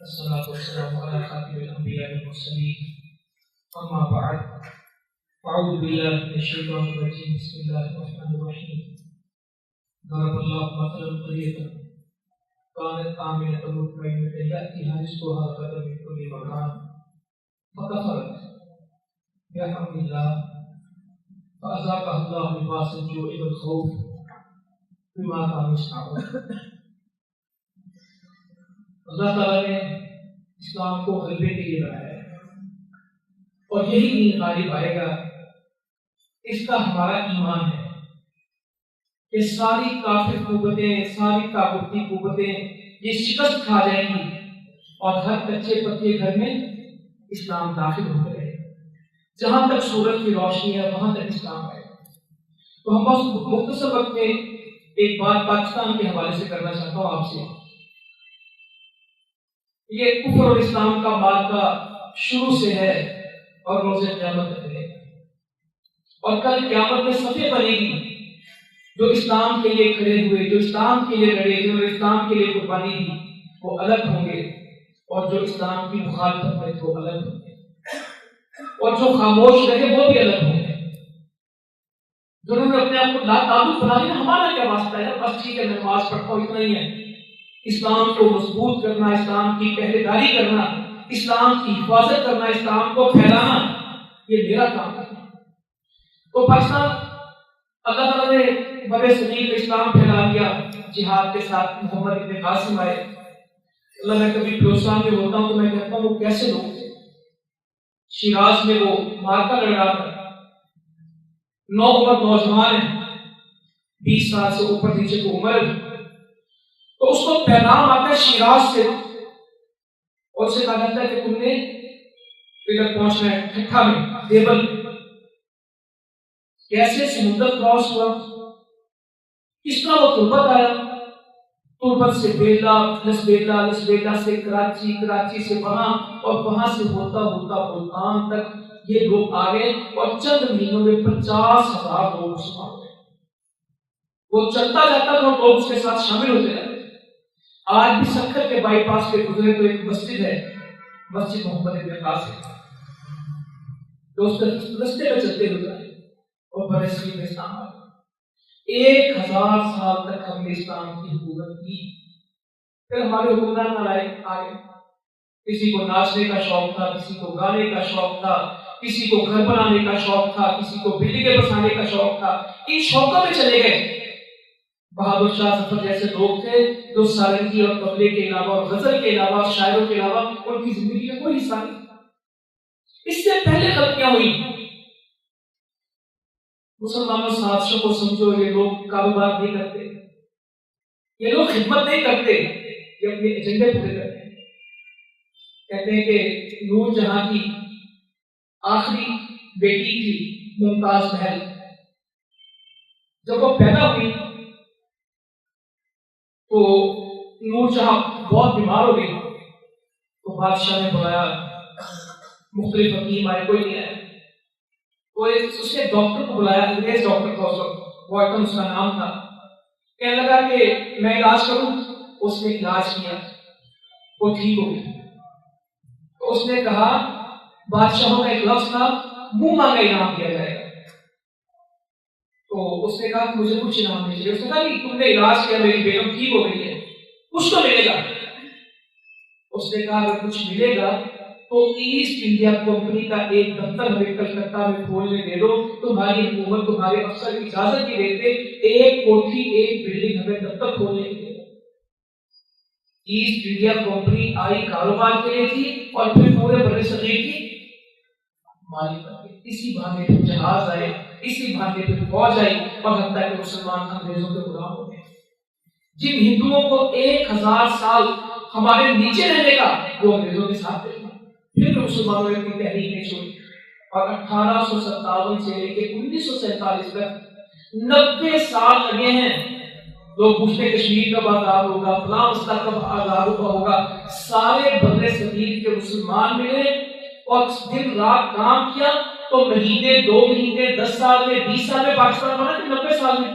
الصلاة والسلام على خاتم الأنبياء والمرسلين أما بعد أعوذ بالله من الشيطان الرجيم بسم الله الرحمن الرحيم ضرب الله مثلا قرية كانت آمنة مطمئنة يأتيها رزقها رغدا من كل مكان فكفرت بأنعم الله فأذاقها الله لباس الجوع والخوف بما كانوا يصنعون. اللہ تعالیٰ نے اسلام کو غلبے کے لیے بنایا ہے اور یہی دین غالب آئے گا. اس کا ہمارا ایمان ہے کہ ساری کافر قوتیں، ساری طاقتی قوتیں یہ شکست کھا جائیں گی اور ہر کچے پکے گھر میں اسلام داخل ہو گئے. جہاں تک سورج کی روشنی ہے وہاں تک اسلام آئے گا. تو ہم بس مختصر وقت میں ایک بات پاکستان کے حوالے سے کرنا چاہتا ہوں آپ سے. یہ کفر اور اسلام کا معرکہ شروع سے ہے اور روز قیامت تک رہے گا. اور کل قیامت میں صفیں بنے گی جو اسلام کے لیے کھڑے ہوئے، جو اسلام کے لیے لڑے، جو اسلام کے لیے قربانی دی، وہ الگ ہوں گے. اور جو اسلام کی مخالفت میں وہ الگ ہوں گے. اور جو خاموش رہے وہ بھی الگ ہوں گے. جنہوں نے اپنے آپ کو لاتعلق بنا لیا، ہمارا کیا واسطہ ہے، بس ٹھیک ہے میں نماز پڑھتا ہوں، اتنا ہی ہے. اسلام کو مضبوط کرنا، اسلام کی پہرے داری کرنا، اسلام کی حفاظت کرنا، اسلام کو پھیلانا، یہ میرا کام ہے. تو پاکستان اللہ تعالیٰ نے بڑے صغیر میں اسلام پھیلا دیا جہاد کے ساتھ. محمد ابن قاسم آئے. اللہ میں کبھی بلوچستان میں ہوتا ہوں تو میں کہتا ہوں وہ کیسے لوگ تھے. شیراز میں وہ مارکا لڑ رہا تھا. 9 عمر نوجوان ہیں، 20 سال سے اوپر نیچے کو عمر ہے. تو اس کو پیغام آتا ہے شیراز سے اور اسے کہا جاتا ہے کہ تم نے ادھر پہنچنا ہے ٹھٹھا میں دیبل. کیسے سمندر کراس ہوا، کس طرح وہ تربت آیا، تربت سے بیلا، لسبیلا سے کراچی، کراچی سے وہاں اور وہاں سے ہوتا ہوتا ملتان تک یہ لوگ آ گئے اور چند مہینوں میں 50,000 لوگ مسلمان ہوئے. وہ چلتا جاتا تھا اور لوگ اس کے ساتھ شامل ہوتے جاتے. آج بھی سکھر کے بائی پاس پہ گزرے تو ایک مسجد ہے، مسجد محمد ابن قاسم، جو اس رستے پہ چلتے ہوئے اور بڑے صغیر میں اسلام آیا. 1000 سال تک ہم نے اسلام کی حکومت کی. پھر ہمارے حکمران آئے. کسی کو ناچنے کا شوق تھا، کسی کو گانے کا شوق تھا، کسی کو گھر بنانے کا شوق تھا، کسی کو بلڈنگیں بسانے کا شوق تھا. ان شوقوں میں چلے گئے. بہادر شاہ ظفر جیسے لوگ تھے جو سارنگی اور طبلے کے علاوہ اور غزل کے علاوہ شاعروں کے علاوہ ان کی زندگی کا کوئی حصہ نہیں. اس سے پہلے غلطیاں ہوئی. مسلمانوں سازشوں کو سمجھو، یہ لوگ کاروبار نہیں کرتے، یہ لوگ خدمت نہیں کرتے، یہ اپنے ایجنڈے پورے کرتے ہیں. کہتے ہیں کہ نور جہاں کی آخری بیٹی تھی ممتاز محل، جب وہ پیدا ہوئی تو نور جہاں بہت بیمار ہو گئی. تو بادشاہ نے بلایا، مختلف حکیم آئے، کوئی نہیں آیا. تو اس نے ڈاکٹر کو بلایا، انگریز ڈاکٹر تھا اس وقت، واٹن اس کا نام تھا. کہنے لگا کہ میں علاج کروں. اس نے علاج کیا، وہ ٹھیک ہو گئی. تو اس نے کہا، بادشاہوں کا ایک لفظ تھا، منہ مانگا انعام دیا جائے گا. تو اس نے کہا مجھے کچھ انعام نہیں چاہیے. اس نے کہا کہ تم نے علاج کیا، میری بیگم ٹھیک ہو گئی ہے، کچھ تو ملے گا. اس نے کہا اگر کچھ ملے گا تو ایسٹ انڈیا کمپنی کا ایک دفتر ہمیں کلکتہ میں کھولنے دے دو. تمہاری حکومت، تمہارے افسر اجازت نہیں دیتے، ایک کوٹھی، ایک بلڈنگ ہمیں دفتر کھولنے کے لیے. ایسٹ انڈیا کمپنی آئی کاروبار کے لیے تھی اور پھر پورے بڑے صغیر کی مالک بن گئی. اسی بہانے پھر جہاز آئے، اسی بہانے پھر فوج آئی اور حتیٰ کہ مسلمان انگریزوں کے غلام ہو گئے. جن ہندوؤں کو 1000 سال ہمارے نیچے رہنے کا، وہ انگریزوں کے ساتھ رہے. پھر مسلمانوں نے اپنی تحریک نے چھوڑی اور 1857 سے لے کے 1947 تک 90 سال لگے ہیں. لوگ پوچھتے کشمیر کب آزاد ہوگا، فلاں مسئلہ کب آزاد ہوگا. سارے برے صغیر کے مسلمان ملے اور دن رات کام کیا تو مہینے، 2 مہینے، 10 سال میں، 20 سال میں پاکستان بنا کہ 90 سال میں.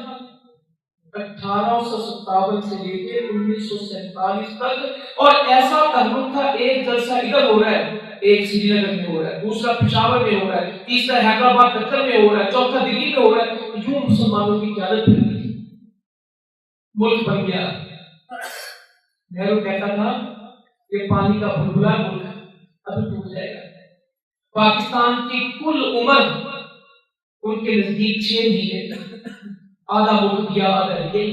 1857 سے لے کے 1947 تک، اور ایسا تعلق تھا ایک جلسہ ادھر ہو رہا ہے، ایک سری نگر میں ہو رہا ہے، دوسرا پشاور میں ہو رہا ہے، تیسرا حیدرآباد دفتر میں ہو رہا ہے، چوتھا دلی میں ہو رہا ہے، یوں مسلمانوں کی قیادت پھر گئی، ملک بن گیا۔ نہرو کہتا تھا یہ پانی کا بلبلا ملک ابھی ٹوٹ جائے گا۔ پاکستان کی کل عمر ان کے نزدیک 6 مہینے، آدھا ملک دیا آدھا نہیں۔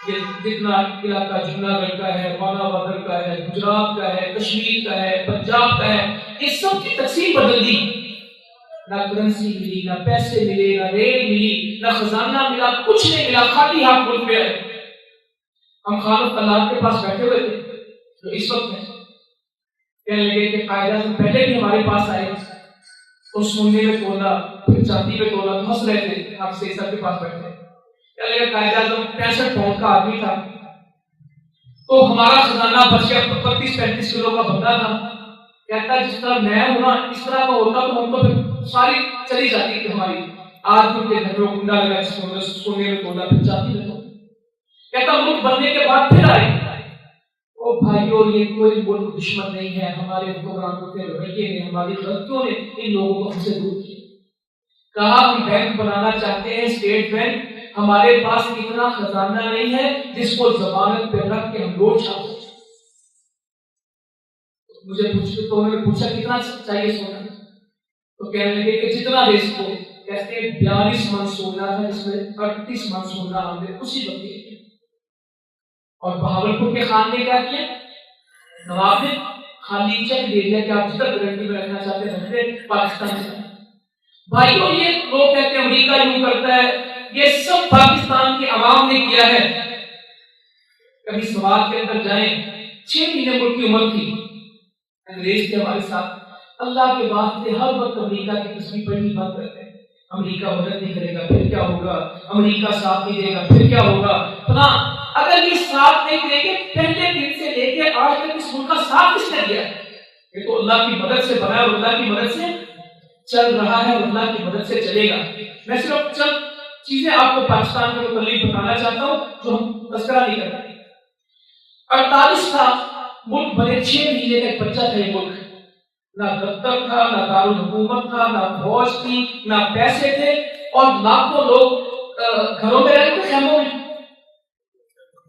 یہ جتنا علاقہ جمنا گڑھ کا ہے، مانا بادر کا ہے، گجرات کا ہے، کشمیر کا ہے، پنجاب کا ہے، اس سب کی تقسیم بدل دی۔ نہ کرنسی ملی، نہ پیسے ملے، نہ ریل ملی، نہ خزانہ ملا، کچھ نہیں ملا، خالی ہاتھ ملک میں آئے۔ ہم خالق اللہ کے پاس بیٹھے ہوئے تھے تو اس وقت میں کہنے لگے کہ قائد اعظم پہلے بھی ہمارے پاس آئے، تو سونے میں تولا، پھر چاندی میں تولا، تو ہنس رہے تھے، آپ سے سب کے پاس بیٹھے۔ کہنے لگے قائد اعظم 65 پاؤنڈ کا آدمی تھا، تو ہمارا خزانہ بچ گیا 35-35 کلو کا بندہ تھا۔ کہتا جس طرح میں ہوں نا اس طرح کا ہوتا تو ہم تو پھر ساری چلی جاتی تھی ہماری۔ آج ان کے گھر میں کنڈا لگا، سونے میں تولا، پھر چاندی میں تولا۔ کہتا ملک بننے کے بعد پھر آئے، او بھائیو یہ کوئی ملک دشمن نہیں ہے، ہمارے حکمرانوں کے رویے نے، ہماری غلطیوں نے ان لوگوں کو ہم سے دور کیا۔ کہا ہم بینک بنانا چاہتے ہیں، اسٹیٹ بینک، ہمارے پاس اتنا خزانہ نہیں ہے جس کو ضمانت پہ رکھ کے ہم لوٹ چھاپ سکیں۔ مجھے پوچھا کتنا چاہیے سونا، تو کہنے لگے کہ جتنا دے سکو۔ کہتے ہیں 42 من سونا تھا، جس میں 38 من سونا ہم نے اسی وقت دیا۔ اور بہاولپور کے خان نے کیا کیا؟ نواب نے خالی چیک دے دیا کہ آپ جتنا گارنٹی میں رکھنا چاہتے ہیں رکھ لیں، پاکستان سے۔ بھائیوں یہ لوگ کہتے ہیں امریکہ یوں کرتا ہے، یہ سب پاکستان کی عوام نے کیا ہے۔ کبھی سوال کے اندر جائیں، 6 مہینے ملک کی عمر تھی، انگریز تھے ہمارے ساتھ، اللہ کے واسطے ہر وقت امریکہ کی تصویر پڑھنی بند کرتے ہیں۔ امریکہ مدد نہیں کرے گا پھر کیا ہوگا، امریکہ ساتھ نہیں دے گا پھر کیا ہوگا فلاں۔ اگر یہ ساتھ نہیں دیں گے، پہلے دن سے لے کے آج تک اس ملک کا ساتھ کس نے دیا؟ یہ تو اللہ کی مدد سے بنا ہے اور اللہ کی مدد سے چل رہا ہے اور اللہ کی مدد سے چلے گا۔ میں صرف چند چیزیں آپ کو پاکستان کے متعلق بتانا چاہتا ہوں جو ہم تذکرہ نہیں کرتے۔ 48 تھا ملک بنے، 6 مہینے کا ایک بچہ تھا یہ ملک، نہ دفتر تھا، نہ دارالحکومت تھا، نہ فوج تھی، نہ پیسے تھے، اور لاکھوں لوگ گھروں میں رہتے تھے، خیموں میں۔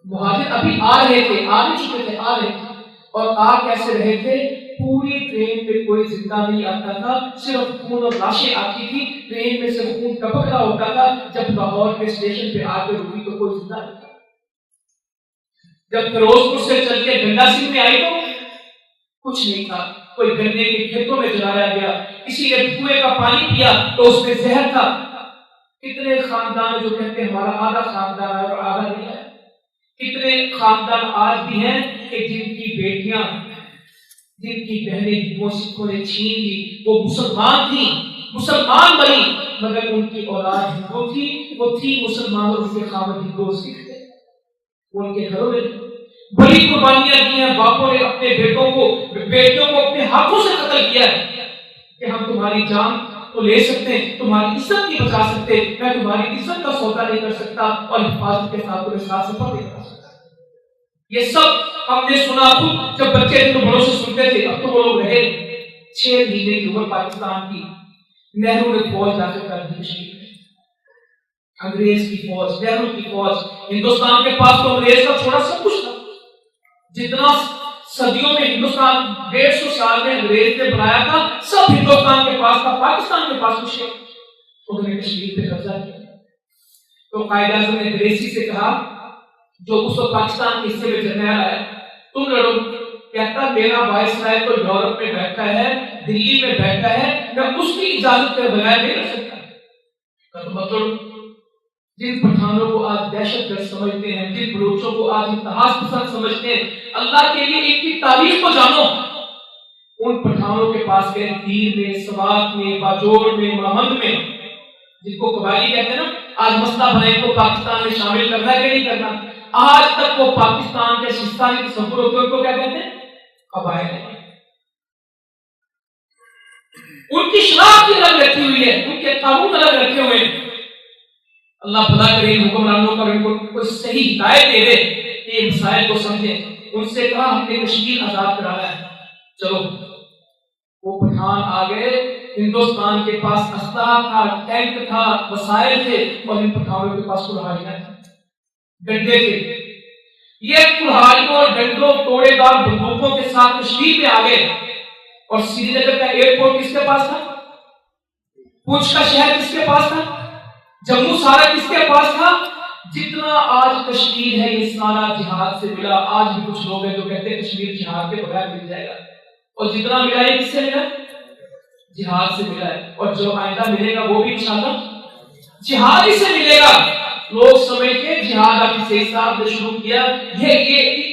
مہاجر ابھی آ رہے تھے، آ نہیں چکے تھے، آ رہے تھے، اور آ کیسے رہے تھے؟ پوری ٹرین پہ کوئی زندہ نہیں آتا تھا، صرف خون اور لاشیں آتی تھی، ٹرین میں سے خون ٹپک رہا ہوتا تھا۔ جب لاہور کے اسٹیشن پہ آ کے رکی تو کوئی زندہ نہیں تھا۔ جب فیروزپور سے چل کے گنڈا سنگھ میں آئی تو کچھ نہیں تھا، کوئی گنے کے کھیتوں میں جلایا گیا، کسی نے کنویں کا پانی پیا تو اس میں زہر تھا۔ کتنے خاندان جو کہتے ہیں ہمارا آدھا خاندان ہے اور آدھا نہیں ہے، کتنے خاندان آج بھی ہیں کہ جن کی بیٹیاں، جن کی بہنیں ہندوؤں سکھوں نے چھین لی، وہ مسلمان تھی، مسلمان بنی، مگر ان کی اولاد ہندو تھی، وہ تھی مسلمان اور اس کے خاوند ہندو سکھ تھے، وہ ان کے گھروں میں بڑی قربانیاں دی ہیں۔ باپوں نے اپنے بیٹیوں کو اپنے ہاتھوں سے قتل کیا ہے کہ ہم تمہاری جان تو لے سکتے ہیں، تمہاری عزت نہیں بچا سکتے، میں تمہاری عزت کا سودا نہیں کر سکتا اور حفاظت کے ساتھ تمہیں ساتھ سفر نہیں کر سکتا۔ یہ سب ہم نے سنا خود جب بچے تھے تو بڑوں سے سنتے تھے، اب تو وہ لوگ رہے۔ 6 مہینے کی عمر پاکستان کی، نہرو نے فوج داخل کر دی کشمیر میں، انگریز کی فوج، نہرو کی فوج۔ ہندوستان کے پاس تو انگریز کا چھوڑا سب کچھ تھا، جتنا صدیوں میں ہندوستان 150 سال میں انگریز نے بنایا تھا سب ہندوستان کے پاس تھا، پاکستان کے پاس کچھ نہیں۔ انہوں نے کشمیر پہ قبضہ کیا تو قائد اعظم نے انگریزی سے کہا جو اس وقت پاکستان کے حصے میں جرنیل آیا، تم لڑو۔ کہتا میرا وائس رائے تو یورپ میں بیٹھا ہے، دلی میں بیٹھا ہے، میں اس کی اجازت کے بغیر نہیں کر سکتا۔ مطلب جن پٹھانوں کو آج دہشت گرد سمجھتے ہیں، جن بلوچوں کو آج اتحاد پسند سمجھتے ہیں، اللہ کے لیے ان کی تاریخ کو جانو۔ ان پٹھانوں کے پاس گئے تیر میں، سوات میں، باجوڑ میں، مہمند میں، جن کو قبائلی کہتے ہیں نا، آج مسئلہ بنا ان کو پاکستان میں شامل کرنا ہے کہ نہیں کرنا۔ آج تک وہ پاکستان کے سستانی تصور ہوتے ہیں، ان کو کیا کہتے ہیں؟ قبائل۔ ان کی شناخت الگ رکھی ہوئی ہے، ان کے قانون الگ رکھے ہوئے ہیں۔ اللہ بھلا کرے ان حکمرانوں پر، ان کو کوئی صحیح ہدایت دے دے کہ یہ مسائل کو سمجھیں۔ ان سے کہا ہم نے کشمیر آزاد کرانا ہے، چلو وہ پٹھان آ گئے، ہندوستان کے پاس اسلحہ تھا، ٹینک تھا، وسائل تھے، اور ان پٹھانوں کے پاس کلہاڑیاں ڈنڈے تھے۔ یہ کلہاڑیوں اور ڈنڈوں توڑے دار بندوقوں کے ساتھ کشمیر میں آ گئے، اور سری نگر کا ایئرپورٹ کس کے پاس تھا؟ پونچھ کا شہر کس کے پاس تھا؟ جموں سارا کس کے پاس تھا؟ جتنا آج کشمیر ہے یہ سارا جہاد سے ملا۔ آج بھی کچھ لوگ ہیں جو کہتے ہیں کشمیر جہاد کے بغیر مل جائے گا، اور جتنا ملا یہ کس سے ملا؟ جہاد سے ملا ہے، اور جو آئندہ ملے گا وہ بھی انشاءاللہ جہاد ہی سے ملے گا۔ لوگ سمجھتے ہیں جہاد آپ سے صاحب نے شروع کیا، یہ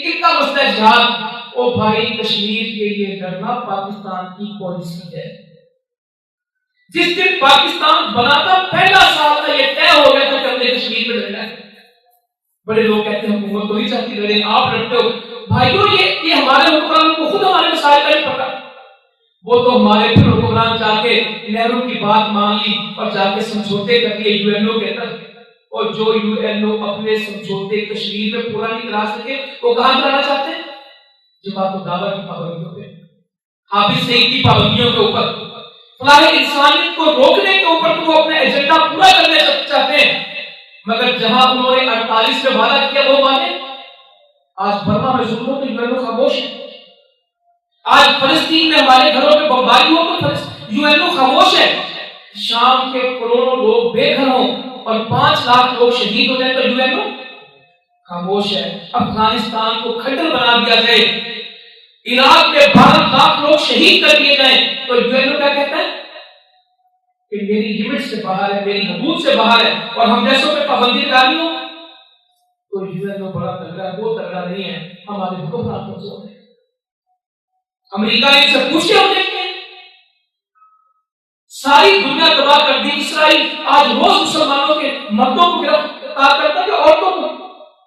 ان کا مسئلہ ہے جہاد۔ او بھائی کشمیر کے لیے لڑنا پاکستان کی پالیسی ہے۔ جس دن پاکستان بنا تھا پہلا سال کا یہ طے ہو گیا تھا کہ ہم نے کشمیر میں لڑنا ہے۔ بڑے لوگ کہتے ہیں حکومت تو نہیں چاہتی لڑے، آپ لڑتے ہو۔ بھائیو یہ ہمارے حکمرانوں کو خود ہمارے مسائل کا نہیں پتا۔ وہ تو ہمارے پھر حکمران جا کے نہرو کی بات مان لی اور جا کے سمجھوتے کر لیے یو این او کے تحت، اور جو یو این او اپنے سمجھوتے کشمیر میں پورا نہیں کرا سکے وہ کہاں کرانا چاہتے ہیں؟ جماعت الدعوہ کی پابندیوں پہ، حافظ سعید کی پابندیوں کے اوپر، فلاح انسانیت کو روکنے کے اوپر تو وہ اپنا ایجنڈا پورا کرنے چاہتے ہیں۔ مگر جہاں انہوں نے 48 میں وعدہ کیا وہ مانے۔ آج برما میں ظلم ہو تو یو این او خاموش ہے، آج فلسطین میں ہمارے گھروں پہ بمباری ہو تو یو این او خاموش ہے، شام کے کروڑوں لوگ بے گھر ہوں اور 5 لاکھ لوگ شہید ہو جائیں تو یو این او خاموش ہے، افغانستان کو کھنڈر بنا دیا جائے، عراق میں 12 لاکھ لوگ شہید کر دیے جائیں تو یو این او کیا کہتا ہے کہ میری لمٹ سے باہر ہے، میری حدود سے باہر ہے، اور ہم جیسوں پہ پابندی لگانی ہو تو یو این او بڑا تگڑا ہے، وہ تگڑا نہیں ہے، ہمارے حکمران کمزور ہیں۔ امریکہ نے سے پوچھے ہم دیکھتے ہیں، ساری دنیا تباہ کر دی، اسرائیل آج روز مسلمانوں کے مردوں کو گرفتار کرتا ہے کہ عورتوں کو،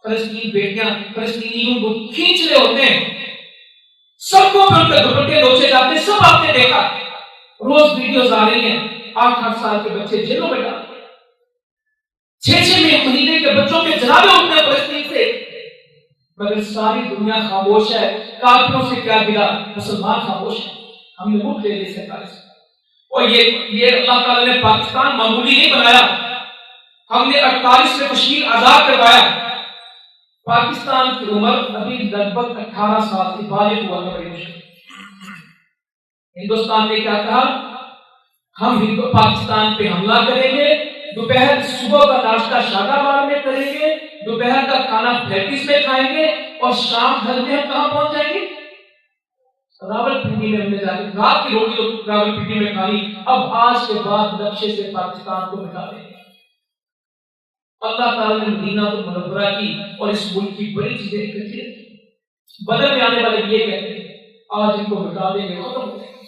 فلسطین بیٹیاں فلسطینیوں کو کھینچ رہے ہوتے ہیں، سڑکوں پر ان کے دوپٹے نوچے جاتے ہیں، سب آپ نے دیکھا، روز ویڈیوز آ رہی ہیں، 8-8 سال کے بچے جیلوں میں ڈالتے ہیں، 6-6 مہینے کے بچوں کے جنازے اٹھتے ہیں فلسطین سے، مگر ساری دنیا خاموش ہے۔ کافروں سے کیا گلا، مسلمان خاموش ہے، ہم نے ملک لے لی سرکار سے، اور یہ اللہ تعالیٰ نے پاکستان معمولی نہیں بنایا، ہم نے 48 میں کشمیر آزاد کروایا۔ پاکستان کی عمر ابھی لگ بھگ 18 سال سے بالغ ہوا ہے۔ ہندوستان نے کیا کہا، ہم پاکستان پہ حملہ کریں گے، دوپہر صبح کا ناشتہ شاداباد میں کریں گے، دوپہر کا کھانا پریکٹس میں کھائیں گے، اور شام گھر میں ہم کہاں پہنچ جائیں گے؟ راولپنڈی میں ہم نے جا کے رات کی روٹی تو راولپنڈی میں کھانی، اب آج کے بعد نقشے سے پاکستان کو مٹا دیں گے۔ اللہ تعالیٰ نے مدینہ المنورہ کی اور اس ملک کی بڑی چیزیں اکٹھی رکھی۔ بدر میں آنے والے یہ کہتے ہیں آج ان کو مٹا دیں گے، ختم ہو جائے گے،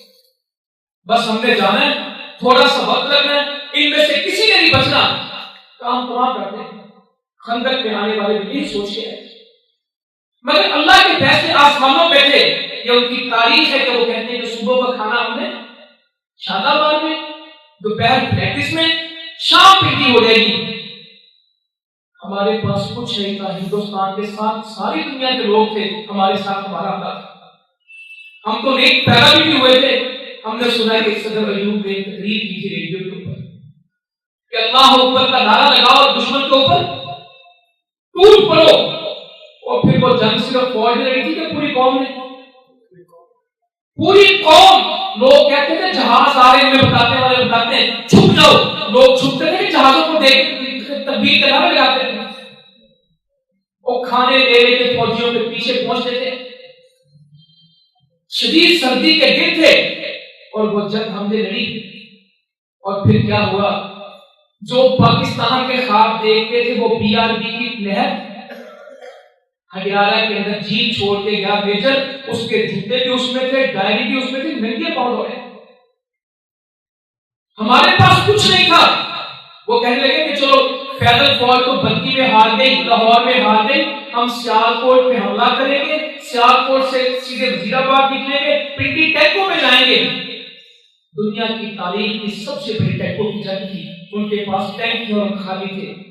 بس ہم نے جانا ہے، تھوڑا سا وقت لگنا ہے، ان میں سے کسی نے نہیں بچنا، کام تمام کرتے ہیں۔ خندق میں آنے والے بھی یہی سوچ کے آئے، مگر اللہ کے فیصلے آسمانوں پہ تھے۔ یہ ان کی تاریخ ہے کہ وہ کہتے ہیں کہ صبح کا کھانا ہم نے شاداباد میں، دوپہر پریکٹس میں، شام پنڈی ہو جائے گی۔ ہمارے پاس کچھ نہیں تھا، ہندوستان کے ساتھ ساری دنیا کے لوگ تھے، ہمارے ساتھ ہمارا اللہ تھا، ہم تو نیک پیدا بھی ہوئے تھے۔ ہم نے سنا ہے کہ صدر ایوب نے تقریر کی تھی ریڈیو کے اوپر کہ اللہ اکبر کا نعرہ لگاؤ اور دشمن کے اوپر ٹوٹ پڑو، اور پھر وہ جنگ صرف فوج نے لڑی تھی کہ پوری قوم نے؟ پوری قوم، لوگ کہتے تھے جہاز آ رہے ہیں، بتاتے والے بتاتے ہیں چھپ جاؤ، لوگ چھپتے تھے کہ جہازوں کو دیکھ تکبیر کے نعرے لگاتے تھے، وہ کھانے لے لے کے فوجیوں کے پیچھے پہنچتے تھے، شدید سردی کے دن تھے اور وہ جنگ ہم نے لڑی، اور پھر کیا ہوا؟ جو پاکستان کے خواب دیکھتے تھے وہ پی آر بی کی نہر ہریانہ کے اندر جیپ چھوڑ کے گیا میجر، اس کے جوتے بھی اس میں تھے، ڈائری بھی اس میں تھی، ننگے پاؤں دوڑے۔ ہمارے پاس کچھ نہیں تھا، وہ کہنے لگے کہ چلو پیدل فوج تو بدکی میں ہار گئی، لاہور میں ہار گئی، ہم سیالکوٹ پہ حملہ کریں گے، سیالکوٹ سے سیدھے وزیر آباد نکلیں گے، پنڈی ٹینکوں میں جائیں گے۔ دنیا کی تاریخ کی سب سے بڑی ٹینکوں کی جنگ تھی، ان کے پاس ٹینک تھے اور خالی تھے،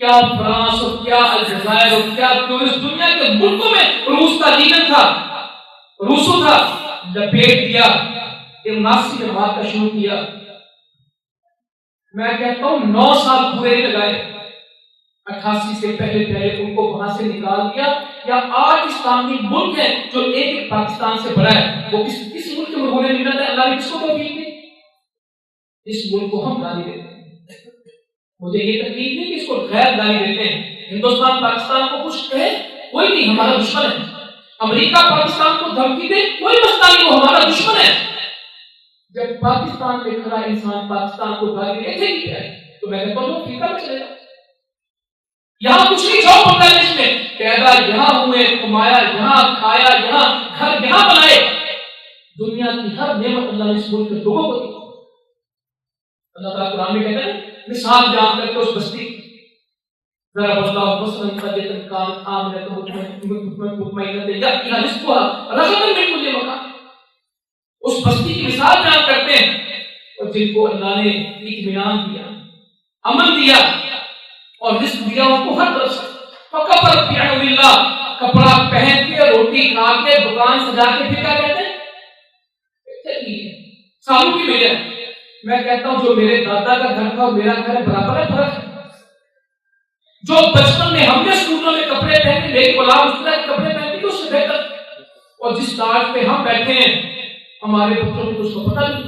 کیا فرانس اور کیا الجزائر اور کیا ٹورسٹ دنیا کے ملکوں میں روس کا لیڈر تھا، روسو تھا، لپیٹ دیا، 79 میں بات کا شروع کیا. میں کہتا ہوں 9 سال پورے لگائے، 88 سے پہلے ان کو وہاں سے نکال دیا. یا آج اسلامی ملک ہے جو ایک پاکستان سے بڑا ہے، وہ کس ملک کے ہونے ملت ہے؟ اللہ نے کس کو توفیق دی؟ اس ملک کو ہم گالی دیتے ہیں. مجھے یہ تکلیف نہیں کہ اس کو غیر گالی دیتے ہیں. ہندوستان پاکستان کو کچھ کہے کوئی نہیں، ہمارا دشمن ہے. امریکہ پاکستان کو دھمکی دے کوئی مسئلہ نہیں، وہ ہمارا دشمن ہے. جب پاکستان میں کھڑا انسان پاکستان کو گالی دیتے ہی ہے تو میں کہتا ہوں افریقہ میں چلے گا. یہاں کچھ نہیں، جاؤ بنگلہ دیش میں پیدا یہاں ہوئے، کمایا یہاں، کھایا یہاں، گھر یہاں بنائے. دنیا کی ہر نعمت اللہ نے اس ملک کے لوگوں کو دی. اللہ تعالیٰ قرآن میں کہتے ہیں مثال بیان کر کے اس بستی ضرب اللہ مثلا قرية كانت آمنة مطمئنة يأتيها رزقها رغدا من كل مكان. اس بستی کی مثال بیان کرتے ہیں اور جن کو اللہ نے اطمینان دیا، امن دیا اور رزق دیا ان کو ہر طرف سے. فکفرت بنعم اللہ، کپڑا پہن کے، روٹی کھا کے، دکان سجا کے، پھر کیا کہتے ہیں سالوں کی وجہ. میں کہتا ہوں جو میرے دادا کا گھر تھا اور میرا گھر برابر ہے، فرق ہے. جو بچپن میں ہم نے اسکولوں میں کپڑے پہنے، میری اولاد اس طرح کے کپڑے پہنتی تھی اس سے بہتر. اور جس تاج پہ ہم بیٹھے ہیں ہمارے بچوں کو تو اس کو پتہ نہیں.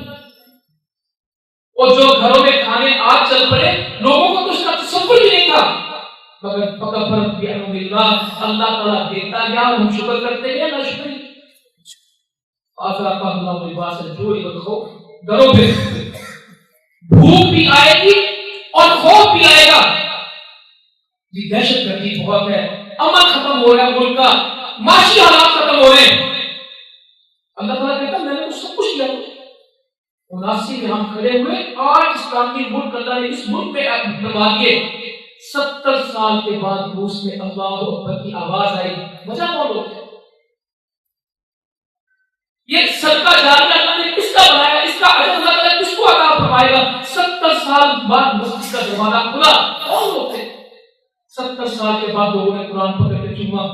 اور جو گھروں میں کھانے آج چل پڑے لوگوں کو تو اس کا تصور ہی نہیں تھا. مگر فکفرت بنعم اللہ، اللہ تعالیٰ دیتا گیا اور ہم شکر کرتے گئے نہ شکری. آذاقہ اللہ لباس الجوع والخوف، ڈرو پہ بھوک بھی آئے گی اور خوف بھی آئے گا. یہ دہشت گردی بہت ہے، امن ختم ہو رہا ہے ملک کا، معاشی حالات ختم ہو رہے ہیں. اللہ تعالیٰ کہتا ہے میں نے سب کچھ کیا. 79 میں ہم کھڑے ہوئے، آج اسلامی ملک اللہ نے اس ملک میں بنوا دیے. 70 سال کے بعد روس میں اللہ اکبر کی آواز آئی. وجہ کون لوگ تھے؟ یہ صدقہ جاریہ اللہ نے کس کا بنایا؟ اس کا اجر اللہ تعالیٰ کس کو عطا فرمائے گا؟ 70 سال بعد مسجد کا دروازہ کھلا، کون لوگ تھے؟ 70 سال کے بعد لوگوں نے قرآن پکڑ کے چوما.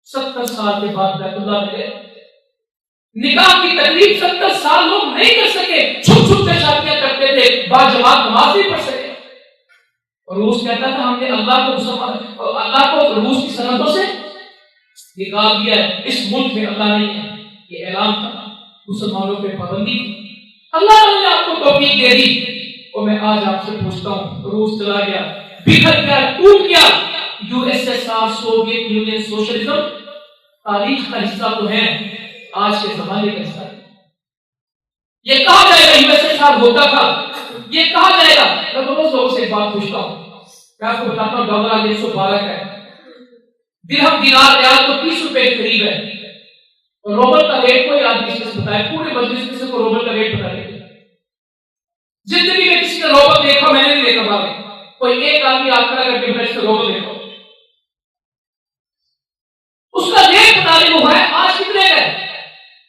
70 سال کے بعد بیت اللہ میں گئے. نکاح کی تکلیف 70 سال لوگ نہیں کر سکے، چھپ چھپ کے شادیاں کرتے تھے، باجماعت نماز نہیں پڑھ سکے. اور روس کہتا تھا ہم نے اللہ کو روس کی سرحدوں سے نکال دیا ہے، اس ملک میں اللہ نہیں ہے. یہ اعلان تھا، مسلمانوں پہ پابندی تھی. اللہ نے آپ کو توفیق دے دی. اور میں آج آپ سے پوچھتا ہوں، روس چلا گیا، بکھر گیا، ٹوٹ گیا. U S S R, Soviet union, socialism تاریخ کا حصہ تو ہے، آج کے زمانے کا حصہ ہے. یہ کہا جائے گا یو ایس ایس آر ہوتا تھا، یہ کہا جائے گا. میں روز لوگوں سے ایک بات پوچھتا ہوں، میں آپ کو بتاتا ہوں ڈالر آج 112 کا ہے، درہم دینار ریال تو 30 روپے کے قریب ہے. روبل کا ریٹ کوئی آدمی کسی سے بتائے، پورے مجلس کسی کو روبل کا ریٹ بتا دے. زندگی میں کسی نے روبل دیکھا میں نے نہیں دیکھا. بھائی کوئی ایک آدمی آپ کھڑا کر کے میں اس سے روبل دیکھا، اس کا ریٹ بتا دے. وہ ہے آج کتنے کا ہے؟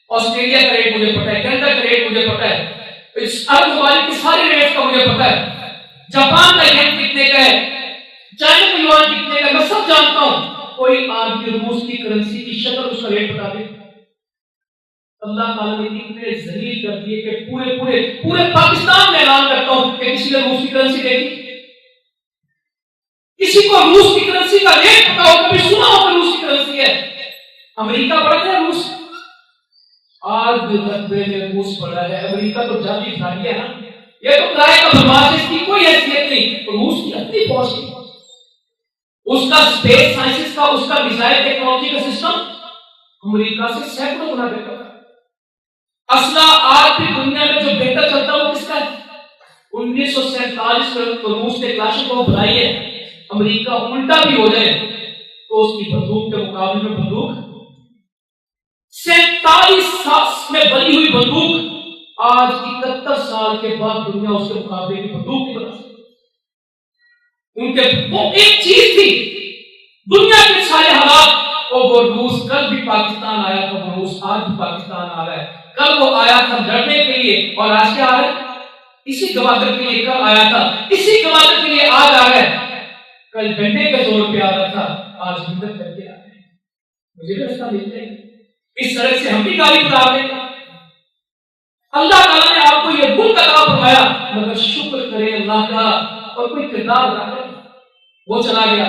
آسٹریلیا کا ریٹ مجھے پتا ہے، کینیڈا کا ریٹ مجھے پتا ہے، عرب ممالک کے سارے ریٹ کا مجھے پتا ہے. جاپان کا ین کتنے کا ہے، چائنا کا یوان کتنے کا، میں سب جانتا ہوں. کوئی آدمی روس کی کرنسی کی شکل اس کا ریٹ بتا دے. اللہ تعالیٰ نے اتنے ذلیل کر دیے کہ پورے پاکستان میں اعلان کرتا ہوں کہ کسی نے روس کی کرنسی دیکھی؟ کسی کو روس کی کرنسی کا ریٹ پتا ہو؟ کبھی سنا ہو کہ روس کی کرنسی ہے؟ امریکہ بڑا ہے، روس آج بھی رقبے میں روس بڑا ہے. امریکہ تو جاتی کھائی ہے نا، یہ تو کرائے کا برباد، اس کی کوئی حیثیت نہیں. روس کی اپنی فوج کی، اس کا اسپیس سائنسز کا، اس کا میزائل ٹیکنالوجی کا سسٹم امریکہ سے سینکڑوں گنا بہتر ہے. اسلحہ آج بھی دنیا میں جو بہتر چلتا ہے وہ کس کا ہے؟ 1947 میں روس نے کلاشنکوف بنائی ہے. امریکہ الٹا بھی ہو جائے تو اس کی بندوق کے مقابلے میں بندوق 47 سال میں بنی ہوئی بندوق آج 71 سال کے بعد دنیا اس کے مقابلے کی بندوق نہیں بنا سکتی. ان کے وہ ایک چیز تھی دنیا کے سارے حالات، وہ روس کل بھی پاکستان آیا تھا، وہ روس آج بھی پاکستان آ رہا ہے. کل وہ آیا تھا لڑنے کے لیے اور آج کیا آ رہا ہے؟ اسی گوادر کے لیے کل آیا تھا، اسی گوادر کے لیے آج آ گئے، کل گھنٹے کے زور پہ آ رہا تھا، آج ہمت کر کے آ گئے۔ مجھے بھی رستہ ملتے ہیں، اس سڑک سے ہم بھی گاڑی بتا دیں۔ اللہ تعالیٰ نے آپ کو یہ ملک عطا فرمایا، مگر شکر کرے اللہ کا، اور کوئی کردار ادا کرے۔ وہ چلا گیا،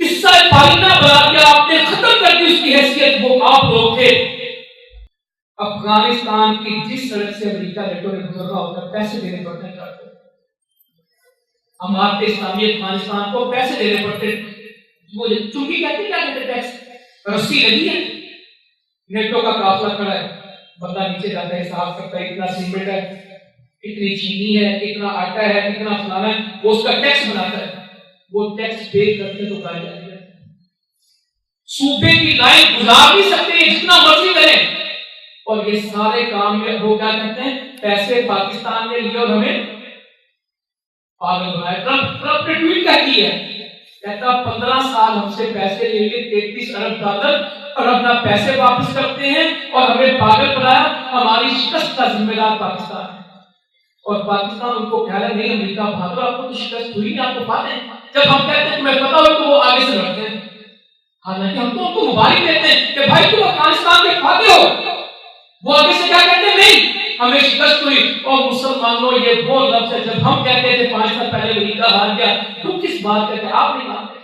قصہ پائندہ بنا دیا آپ نے، ختم کر دی اس کی حیثیت، وہ آپ لوگ تھے۔ افغانستان کی جس سڑک سے امریکہ نیٹو نے گزرنا ہوتا پیسے دینے پڑتے ہیں، ہمارے اسلامی افغانستان کو پیسے دینے پڑتے، وہ چونکہ کہتے کیا کہتے ٹیکس، رسی لگی ہے، نیٹو کا قافلہ کھڑا ہے، بندہ نیچے جاتا ہے، حساب کرتا ہے اتنا سیمنٹ ہے، اتنی چینی ہے، اتنا آٹا ہے، اتنا فلانا ہے، وہ اس کا ٹیکس بناتا ہے، وہ ٹیکس پے کرتے تو گاڑی جاتی ہے۔ صوبے کی لائن گزار نہیں سکتے جتنا مرضی کریں، اور یہ سارے کام میں وہ کیا کہتے ہیں، پیسے پاکستان نے لیے اور ہمیں پاگل بنایا۔ ٹرمپ نے ٹویٹ کیا کی ہے، کہتا 15 سال ہم سے پیسے لے کے 33 ارب ڈالر اور اپنا پیسے واپس کرتے ہیں، اور ہمیں پاگل بنایا، ہماری شکست کا ذمہ دار پاکستان ہے۔ اور پاکستان ان کو کہہ رہا ہے نہیں امریکہ بھاگو، آپ کو تو شکست ہوئی نہیں، آپ کو پاتے ہیں۔ جب ہم کہتے ہیں تمہیں پتا ہو تو وہ آگے سے لڑتے ہیں، حالانکہ ہم تو ان کو مبارک دیتے ہیں کہ بھائی تم افغانستان میں پاتے ہو، وہ آگے سے کیا کہتے ہیں نہیں ہمیں شکست ہوئی۔ اور مسلمانوں یہ وہ لفظ ہے، جب ہم کہتے تھے 5 سال پہلے امریکہ ہار گیا، تم کس بات کہتے ہیں، آپ نہیں مانتے،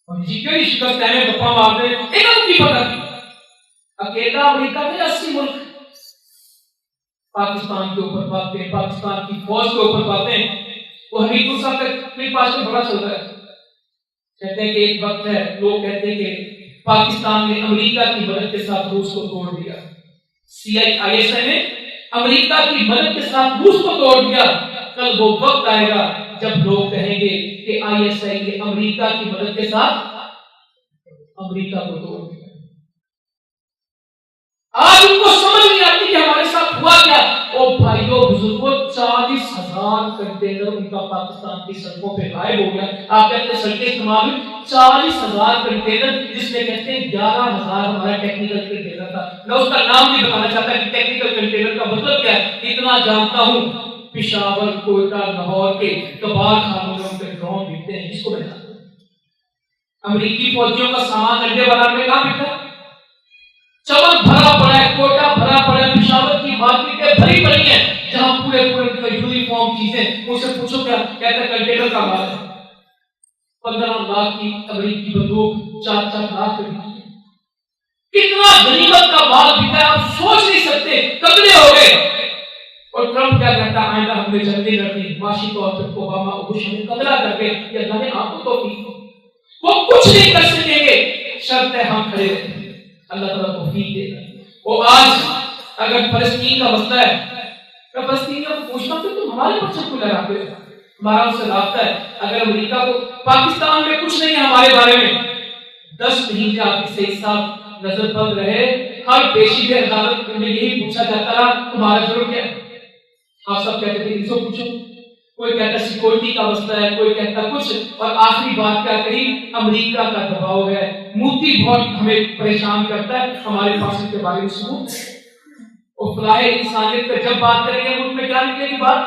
ہم جی کیوں شکست ہے گپا مارتے ہیں، انہوں کی پتہ اکیلا امریکہ میں 80 ملک پاکستان کے اوپر باتیں، پاکستان کی فوج کے اوپر باتیں۔ وہ حمید صاحب کا کلپ آج کل بڑا چل رہا ہے، کہتے ہیں کہ ایک وقت ہے، لوگ کہتے ہیں کہ پاکستان نے امریکہ کی مدد کے ساتھ روس کو توڑ دیا، CISI نے امریکہ کی مدد کے ساتھ روس کو توڑ دیا۔ کل وہ وقت آئے گا جب لوگ کہیں گے کہ ISI نے امریکہ کی مدد کے ساتھ امریکہ کو توڑ دیا۔ آج ان کو سمجھ نہیں آتی کہ ہمارے ساتھ ہوا کیا۔ او بھائیو بزرگوں، 40,000 کنٹینر ان کا پاکستان کی سڑکوں پہ غائب ہو گیا۔ آپ کہتے ہیں سڑکیں استعمال ہوئی، 40,000 کنٹینر، جس میں کہتے ہیں 11,000 ہمارا ٹیکنیکل کنٹینر تھا۔ میں اس کا نام نہیں بتانا چاہتا کہ ٹیکنیکل کنٹینر کا مطلب کیا ہے، اتنا جانتا ہوں پشاور، کوئٹہ، لاہور کے کباڑ خانوں میں ان کے ڈرون بکتے ہیں، جس کو میں جانتا ہوں۔ امریکی فوجیوں کا سامان انڈے بازار میں کہاں بکتا ہے؟ چمن بھرا پڑا ہے، کوٹا بھرا پڑا ہے، پشاور کی مارکیٹیں بھری پڑی ہیں، جہاں پورے یونیفارم چیزیں، ان سے پوچھو کیا کہتا ہے کنٹینر کا مال ہے۔ 15 لاکھ کی امریکی بندوق 4-4 لاکھ کی، کتنا غنیمت کا مال بکا ہے، آپ سوچ نہیں سکتے، کتنے ہو گئے۔ اور ٹرمپ کیا کہتا ہے، آئندہ ہم نے جنگیں لڑنی، معاشی طور پر اوباما اور بش ہمیں قدرہ کر کے کہ اللہ نے آپ کو توفیق، وہ کچھ نہیں کر سکیں گے، شرط ہے ہم کھڑے رہیں، اللہ تعالیٰ توفیق دے گا۔ وہ آج اگر فلسطین کا مسئلہ ہے، میں فلسطینیوں کو پوچھتا ہوں کہ تم ہمارے پرچم کو لگاتے ہو، ہمارا ان سے رابطہ ہے، اگر امریکہ کو پاکستان میں کچھ نہیں ہے ہمارے بارے میں، 10 مہینے آپ سے صاحب نظر بند رہے، ہر پیشی کے عدالت میں یہی پوچھا جاتا رہا تمہارا جرم کیا ہے، آپ سب کہتے تھے ان سے پوچھو، کوئی کہتا سیکورٹی کا مسئلہ ہے، کوئی کہتا کچھ، اور آخری بات کیا کہی، امریکہ کا دباؤ ہے، موتی بہت ہمیں پریشان کرتا ہے، ہمارے پاس اس کے بارے میں ثبوت ہے۔ اور فلاح انسانیت پہ جب بات کریں گے ملک میں کیا نکلے گی بات،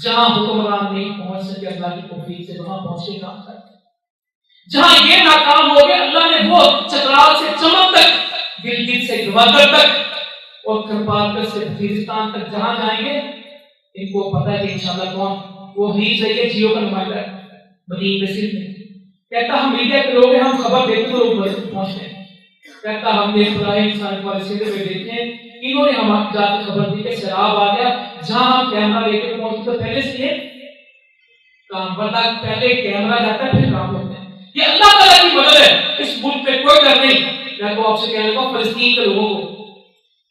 جہاں حکمران نہیں پہنچ سکے اللہ کی توفیق سے وہاں پہنچے کام کرتے، جہاں یہ ناکام ہو گئے اللہ نے وہ چترال سے چمن تک، گلگت سے گوادر تک، اور کرپالکر سے وزیرستان تک جہاں جائیں گے، ان کو پتہ ہے کہ انشاءاللہ کون وہ حریص ہے، یہ جیو کا نمائندہ ہے مدین نصیر میں، کہتا ہم میڈیا کے لوگ ہیں، ہم خبر دیتے تو لوگ بڑے پہنچتے ہیں، کہتا ہم نے فلاح انسان والے سیدھے میں دیکھے ہیں، انہوں نے ہمارے جا کے خبر دی کہ سیلاب آ گیا، جہاں ہم کیمرہ لے کے پہنچتے تو پہلے سے یہ کام بتا، پہلے کیمرہ جاتا ہے پھر کام ہوتا ہے۔ یہ اللہ تعالیٰ کی مدد ہے، اس ملک پہ کوئی ڈر نہیں۔ میں تو آپ سے کہنے لگا فلسطین کے لوگوں کو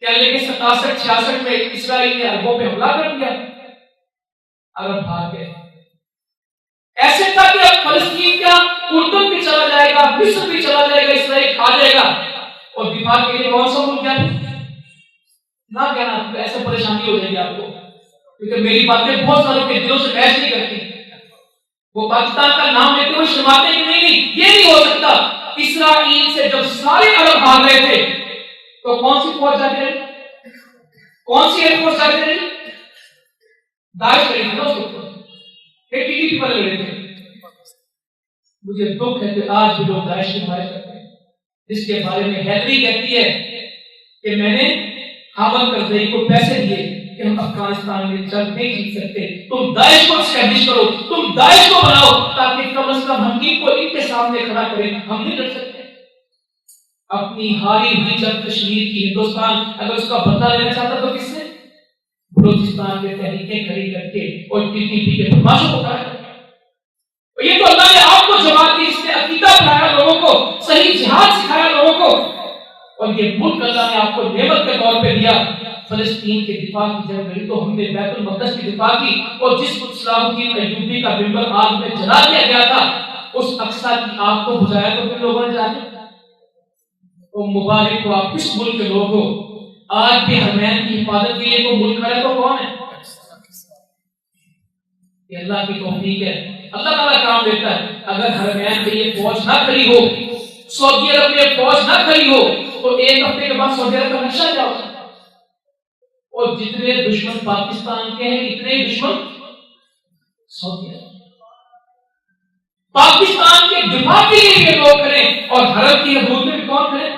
کہنے لگے 67-66 میں اسرائیل نے عربوں پہ حملہ کر دیا، عرب بھاگ گئے، ایسے تھا کہ اب فلسطین کا اردن بھی چلا جائے گا، مصر بھی چلا جائے گا، اسرائیل کھا جائے گا، اور دفاع کے لیے کون سا ملک کیا نہ کہنا، ایسے پریشانی ہو جائے گی آپ کو، کیونکہ میری باتیں بہت ساروں کے دلوں سے بحث نہیں کرتی، وہ پاکستان کا نام لیتے ہوئے شرماتے کہ نہیں یہ نہیں ہو سکتا۔ اسرائیل سے جب سارے عرب بھاگ رہے تھے تو کون سی فوج جاتی رہی، کون سی ایئر فورس جاتی رہی، داعش کری تھی نا اس وقت، پھر ٹی ٹی پی پر لڑے تھے. مجھے دکھ ہے کہ آج بھی لوگ داعش کی حمایت کرتے ہیں، جس کے بارے میں ہیلری کہتی ہے کہ میں نے حامد کرزئی کو پیسے دیے کہ ہم افغانستان میں جنگ نہیں جیت سکتے، تم داعش کو اسٹیبلش کرو، تم داعش کو بناؤ تاکہ کم از کم ہم کو ان کے سامنے کھڑا کریں، ہم نہیں لڑ سکتے. اپنی ہاری ہوئی جنگ کشمیر کی ہندوستان اگر اس کا بدلہ لینا چاہتا تو کس سے؟ بلوچستان کے تحریکیں کھڑی کر کے اور ٹی ٹی پی کے بدماشوں کو کھڑا کر کے. یہ تو اللہ نے آپ کو جماعت دی، اس نے عقیدہ پڑھایا لوگوں کو، صحیح جہاد سکھایا لوگوں کو، اور یہ ملک اللہ نے آپ کو نعمت کے طور پہ دیا. فلسطین کے دفاع کی جنگ لڑی تو ہم نے بیت المقدس کی دفاع کی، اور جس کو صلاح الدین ایوبی کا ممبر آگ میں جلا دیا گیا تھا اس اقصیٰ کی آگ کو بجھایا تو پھر لوگوں نے جانے. تو مبارک ہو آپ کس ملک کے لوگ ہو، آج بھی حرمین کی حفاظت کے لیے تو ملک کھڑے تو کون ہے؟ یہ اللہ کی توفیق ہے، اللہ تعالیٰ کام دیتا ہے. اگر حرمین کے لیے فوج نہ کھڑی ہو، سعودی عرب میں فوج نہ کھڑی ہو تو ایک ہفتے کے بعد سعودی عرب کا نقشہ کیا ہوتا ہے؟ اور جتنے دشمن پاکستان کے ہیں اتنے ہی دشمن سعودی عرب. پاکستان کے دفاع کے لیے یہ لوگ کریں اور حرم کی حدود میں بھی کون کرے؟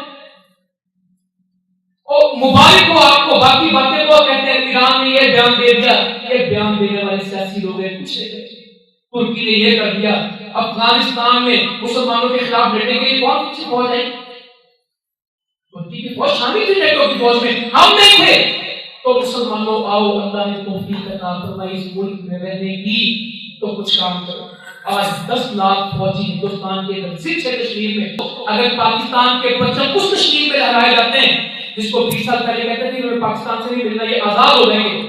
اور مبارک ہو آپ کو، باقی باتیں وہ کہتے ہیں ایران نے یہ بیان دے دیا، یہ بیان دینے والے سیاسی لوگ ہیں، کچھ نہیں کرتے. ترکی نے یہ کر دیا، افغانستان میں مسلمانوں کے خلاف لڑنے کے لیے کون پیچھے فوج آئی؟ ترکی کی فوج شامل تھی نیٹو کی فوج میں، ہم نہیں تھے. تو مسلمانوں آؤ، اللہ نے توفیق عطا فرمائی اس ملک میں رہنے کی تو کچھ کام کرو. آج 10 لاکھ فوجی ہندوستان کے صرف کشمیر میں، اگر پاکستان کے پرچم اس کشمیر میں لہرائے جاتے ہیں جس کو 20 سال پہلے کہتے تھے کہ پاکستان سے نہیں ملنا، یہ آزاد ہو جائیں گے،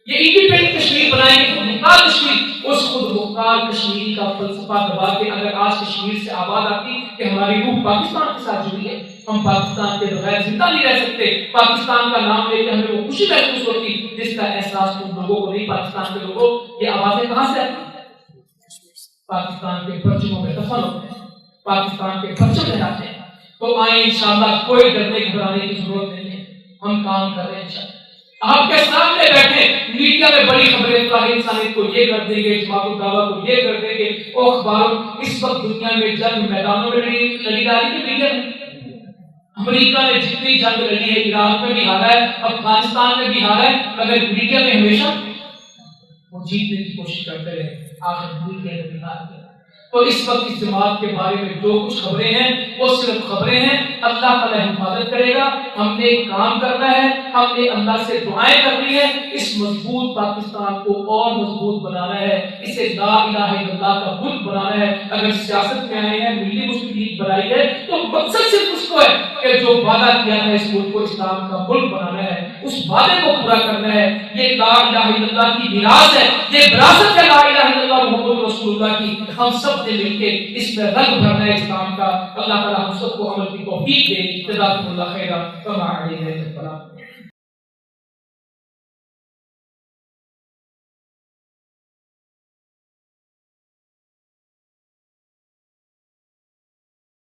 یہ انڈیپینڈنٹ کشمیر بنائیں گے، خود مختار کشمیر. اس خود مختار کشمیری کا فلسفہ دبا کے اگر آج کشمیر سے آباد آتی کہ ہماری روح پاکستان کے ساتھ جڑی ہے، ہم پاکستان کے بغیر زندہ نہیں رہ سکتے. پاکستان کا نام لے کے ہمیں وہ خوشی محسوس ہوتی جس کا احساس تم لوگوں کو نہیں. پاکستان کے لوگوں یہ آوازیں کہاں سے آتی؟ پاکستان کے پرچموں میں دفن ہوتے ہیں، پاکستان کے پرچم لہراتے ہیں. تو آئیں انشاءاللہ، کوئی ڈرنے گھبرانے کی ضرورت نہیں ہے، ہم کام کر رہے ہیں انشاءاللہ. آپ کے سامنے بیٹھے میڈیا میں بڑی خبریں فلاح انسانیت کو یہ کر دیں گے، جماعت الدعوہ کو یہ کر دیں گے، وہ اخباروں. اس وقت دنیا میں جنگ میدانوں میں لڑی جا رہی ہے میڈیا میں. امریکہ نے جتنی جنگ لڑی ہے عراق میں بھی ہارا ہے، افغانستان میں بھی ہارا ہے، مگر میڈیا میں ہمیشہ وہ جیتنے کی کوشش کرتے رہے، آخر میڈیا نے بھی ہار گیا. تو اس وقت اس جماعت کے بارے میں جو کچھ خبریں ہیں وہ صرف خبریں ہیں. اللہ تعالیٰ حفاظت کرے گا. ہم نے کام کرنا ہے، ہم نے اللہ سے دعائیں کرنی ہے، اس مضبوط پاکستان کو اور مضبوط بنانا ہے، اسے لا الہ الا اللہ کا ملک بنانا ہے. اگر سیاست میں آئے ہیں، ملی مسلم لیگ بنائی ہے تو مقصد صرف اس کو ہے کہ جو وعدہ کیا ہے اس ملک کو اسلام کا ملک بنانا ہے، اس وعدے کو پورا کرنا ہے. یہ لا الہ الا اللہ کی میراث ہے، یہ وراثت ہے لا الہ الا اللہ محمد رسول اللہ کی. ہم سب نے مل کے اس میں رنگ بھرنا ہے اسلام کا. اللہ تعالیٰ ہم سب کو عمل کی توفیق دے. جزاکم اللہ خیرا. کما علیہ السلام.